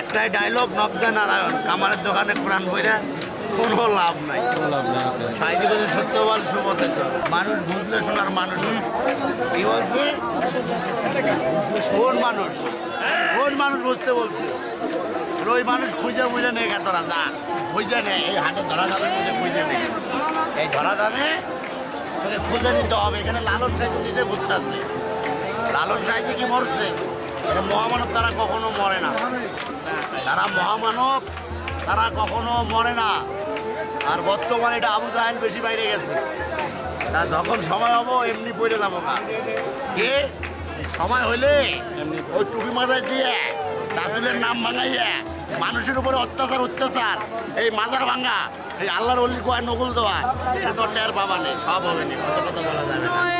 একটাই ডায়লগ, নবদা নারায়ণ, কামারের দোকানে কোরআন বইরা কোনো লাভ নাই। সাইদি বলছে সত্য বল সুপথে চল। মানুষ বুঝলে শোনার মানুষ হল। কি বলছে? কোন মানুষ? কোন মানুষ বুঝতে বলছে? ওই মানুষ খুঁজে বুঝে নেই তোরা যা খুঁজে নেই। এই হাটে ধরা দামের মধ্যে খুঁজে নেই। এই ধরা দামে তোকে খুঁজে নিতে হবে। এখানে লালন সাইজি নিজে ঘুরতে আসছে। লালন সাইজি কি মরছে? এটা মহামানব, তারা কখনো মরে না। তারা মহামানব, তারা কখনো মরে না। আর বর্তমানে এটা আবু জাহেল বেশি বাইরে গেছে। তা যখন সময় হবো এমনি পড়ে যাবো না। কে সময় হইলে ওই টুপি মাথায় দিয়ে রাসূলের নাম ভাঙাইয়া মানুষের উপরে অত্যাচার এই মাজার ভাঙা, এই আল্লাহর অলি কোয়া নকুল দেওয়া, এটা তো টের পাবা নেই। সব হবে না, কত কথা বলা যাবে না।